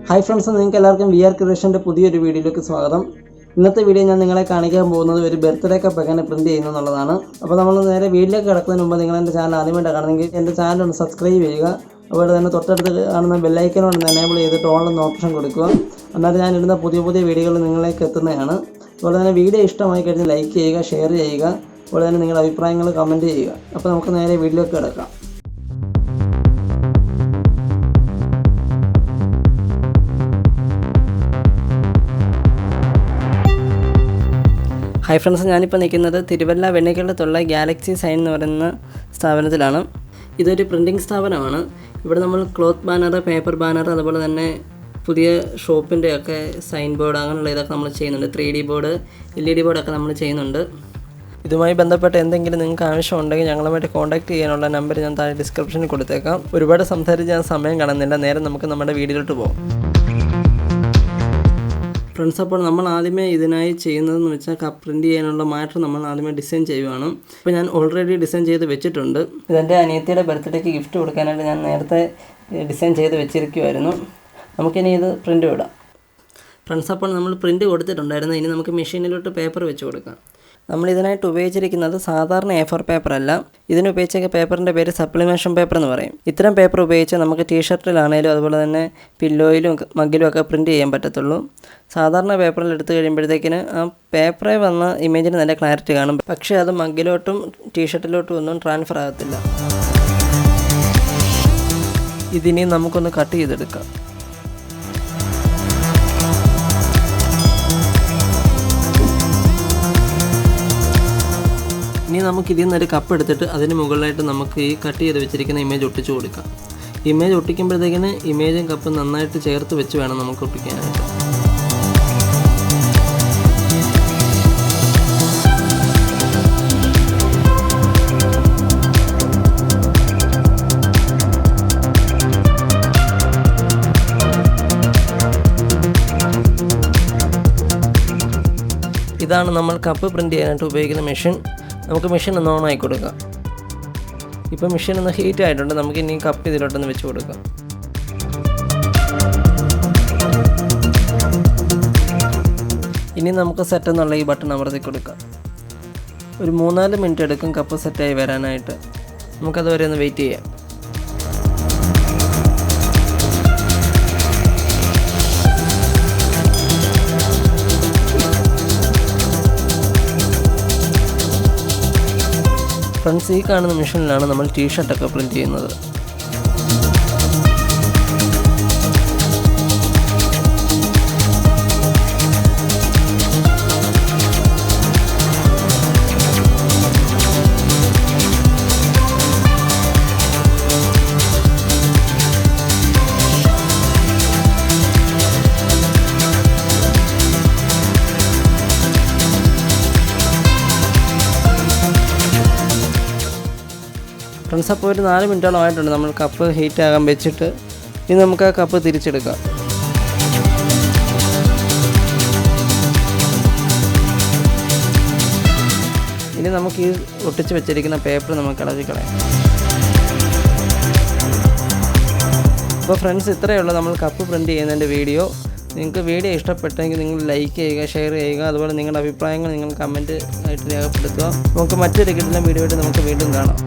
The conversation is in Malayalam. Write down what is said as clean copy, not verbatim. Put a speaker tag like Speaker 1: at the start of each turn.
Speaker 1: Hi friends, നിങ്ങൾക്ക് എല്ലാവർക്കും VR ക്രിയേഷന്റെ പുതിയൊരു വീഡിയോയിലേക്ക് സ്വാഗതം. ഇന്നത്തെ വീഡിയോ ഞാൻ നിങ്ങളെ കാണിക്കാൻ പോകുന്നത് ഒരു ബർത്ത്ഡേ കപ്പ് എങ്ങനെ പ്രിന്റ് ചെയ്യുന്നു എന്നുള്ളതാണ്. അപ്പോൾ നമ്മൾ നേരെ വീഡിയോയിലേക്ക് കടക്കുന്നതിന് മുമ്പ് നിങ്ങൾ എൻ്റെ ചാനൽ ആദ്യമായിട്ട് കാണുന്നെങ്കിൽ എൻ്റെ ചാനൽ ഒന്ന് സബ്സ്ക്രൈബ് ചെയ്യുക. അതുപോലെ തന്നെ തൊട്ടടുത്ത് കാണുന്ന ബെൽ ഐക്കൺ ഒന്ന് എനേബിൾ ചെയ്തിട്ട് ഓൾ എന്ന ഓപ്ഷൻ കൊടുക്കുക. എന്നാൽ ഞാൻ ഇടുന്ന പുതിയ വീഡിയോകൾ നിങ്ങളിലേക്ക് എത്തുന്നതാണ്. അതുപോലെ തന്നെ വീഡിയോ ഇഷ്ടമായി കഴിഞ്ഞാൽ ലൈക്ക് ചെയ്യുക, ഷെയർ ചെയ്യുക. അതുപോലെ തന്നെ നിങ്ങളുടെ അഭിപ്രായങ്ങൾ കമൻറ്റ് ചെയ്യുക. അപ്പോൾ നമുക്ക് നേരെ വീഡിയോയിലേക്ക് കിടക്കാം. ഹായ് ഫ്രണ്ട്സ്, ഞാനിപ്പോൾ നിൽക്കുന്നത് തിരുവല്ല വെണ്ണിക്കടത്തുള്ള ഗാലക്സി സൈൻ എന്ന് പറയുന്ന സ്ഥാപനത്തിലാണ്. ഇതൊരു പ്രിൻറ്റിംഗ് സ്ഥാപനമാണ്. ഇവിടെ നമ്മൾ ക്ലോത്ത് ബാനർ, പേപ്പർ ബാനർ, അതുപോലെ തന്നെ പുതിയ ഷോപ്പിൻ്റെയൊക്കെ സൈൻ ബോർഡ് അങ്ങനെയുള്ള ഇതൊക്കെ നമ്മൾ ചെയ്യുന്നുണ്ട്. 3D ബോർഡ്, LED ബോർഡൊക്കെ നമ്മൾ ചെയ്യുന്നുണ്ട്. ഇതുമായി ബന്ധപ്പെട്ട് എന്തെങ്കിലും നിങ്ങൾക്ക് ആവശ്യമുണ്ടെങ്കിൽ ഞങ്ങളുമായിട്ട് കോൺടാക്ട് ചെയ്യാനുള്ള നമ്പർ ഞാൻ താഴെ ഡിസ്ക്രിപ്ഷനിൽ കൊടുത്തേക്കാം. ഒരുപാട് സംസാരിച്ച് ഞാൻ സമയം കാണുന്നില്ല, നേരെ നമുക്ക് നമ്മുടെ വീഡിയോയിലോട്ട് പോകാം. ഫ്രണ്ട്സ്, അപ്പോൾ നമ്മൾ ആദ്യമേ ഇതിനായി ചെയ്യുന്നതെന്ന് വെച്ചാൽ കപ്പ് പ്രിൻറ്റ് ചെയ്യാനുള്ള മാറ്റർ നമ്മൾ ആദ്യമേ ഡിസൈൻ ചെയ്യുവാണ്. ഇപ്പോൾ ഞാൻ ഓൾറെഡി ഡിസൈൻ ചെയ്ത് വെച്ചിട്ടുണ്ട്. ഇതെൻ്റെ അനിയത്തിയുടെ ബർത്ത്ഡേക്ക് ഗിഫ്റ്റ് കൊടുക്കാനായിട്ട് ഞാൻ നേരത്തെ ഡിസൈൻ ചെയ്ത് വെച്ചിരിക്കുമായിരുന്നു. നമുക്കിനി ഇത് പ്രിൻറ്റ് വിടാം. ഫ്രണ്ട്സ്, അപ്പോൾ നമ്മൾ പ്രിൻറ്റ് കൊടുത്തിട്ടുണ്ടായിരുന്നു. ഇനി നമുക്ക് മെഷീനിലോട്ട് പേപ്പർ വെച്ച് കൊടുക്കാം. നമ്മളിതിനായിട്ട് ഉപയോഗിച്ചിരിക്കുന്നത് സാധാരണ A4 പേപ്പർ അല്ല. ഇതിനുപയോഗിച്ച പേപ്പറിൻ്റെ പേര് സപ്ലിമേഷൻ പേപ്പർ എന്ന് പറയും. ഇത്തരം പേപ്പർ ഉപയോഗിച്ച് നമുക്ക് ടീഷർട്ടിലാണേലും അതുപോലെ തന്നെ പില്ലോയിലും മഗ്ഗിലും ഒക്കെ പ്രിൻറ്റ് ചെയ്യാൻ പറ്റത്തുള്ളൂ. സാധാരണ പേപ്പറിൽ എടുത്തു കഴിയുമ്പോഴത്തേക്കിന് ആ പേപ്പറെ വന്ന ഇമേജിന് നല്ല ക്ലാരിറ്റി കാണും. പക്ഷേ അത് മഗ്ഗിലോട്ടും ടീഷർട്ടിലോട്ടും ഒന്നും ട്രാൻസ്ഫർ ആകത്തില്ല. ഇതിനി നമുക്കൊന്ന് കട്ട് ചെയ്തെടുക്കാം. ഇനി നമുക്ക് ഇതിൽ നിന്നൊരു കപ്പ് എടുത്തിട്ട് അതിന് മുകളിലായിട്ട് നമുക്ക് ഈ കട്ട് ചെയ്ത് വെച്ചിരിക്കുന്ന ഇമേജ് ഒട്ടിച്ചു കൊടുക്കാം. ഇമേജ് ഒട്ടിക്കുമ്പോഴത്തേക്കിന് ഇമേജും കപ്പും നന്നായിട്ട് ചേർത്ത് വെച്ച് വേണം നമുക്ക് ഒട്ടിക്കാനായിട്ട്. ഇതാണ് നമ്മൾ കപ്പ് പ്രിൻറ്റ് ചെയ്യാനായിട്ട് ഉപയോഗിക്കുന്ന മെഷീൻ. നമുക്ക് മെഷീൻ ഒന്ന് ഓൺ ആക്കി കൊടുക്കാം. ഇപ്പോൾ മെഷീൻ ഒന്ന് ഹീറ്റ് ആയിട്ടുണ്ട്. നമുക്ക് ഇനി കപ്പ് ഇതിലോട്ടൊന്ന് വെച്ച് കൊടുക്കാം. ഇനി നമുക്ക് സെറ്റ് എന്നുള്ള ഈ ബട്ടൺ അമർത്തി കൊടുക്കാം. ഒരു 3-4 മിനിറ്റ് എടുക്കും കപ്പ് സെറ്റായി വരാനായിട്ട്. നമുക്കതുവരെ ഒന്ന് വെയിറ്റ് ചെയ്യാം. ഫ്രണ്ട്സ്, ഈ കാണുന്ന മെഷീനിലാണ് നമ്മൾ ടീഷർട്ടൊക്കെ പ്രിൻറ്റ് ചെയ്യുന്നത്. ഫ്രണ്ട്സ്, അപ്പോൾ ഒരു 4 മിനിറ്റോളം ആയിട്ടുണ്ട് നമ്മൾ കപ്പ് ഹീറ്റ് ആകാൻ വെച്ചിട്ട്. ഇനി നമുക്ക് ആ കപ്പ് തിരിച്ചെടുക്കാം. ഇനി നമുക്ക് ഈ ഒട്ടിച്ച് വെച്ചിരിക്കുന്ന പേപ്പർ നമുക്ക് ഇളകി കളയാം. അപ്പോൾ ഫ്രണ്ട്സ്, ഇത്രയേ ഉള്ളൂ നമ്മൾ കപ്പ് പ്രിൻറ്റ് ചെയ്യുന്നതിൻ്റെ വീഡിയോ. നിങ്ങൾക്ക് വീഡിയോ ഇഷ്ടപ്പെട്ടെങ്കിൽ നിങ്ങൾ ലൈക്ക് ചെയ്യുക, ഷെയർ ചെയ്യുക. അതുപോലെ നിങ്ങളുടെ അഭിപ്രായങ്ങൾ നിങ്ങൾ കമൻറ്റ് ആയിട്ട് രേഖപ്പെടുത്തുക. നമുക്ക് മറ്റൊരു കിട്ടുന്ന വീഡിയോ ആയിട്ട് നമുക്ക് വീണ്ടും കാണാം.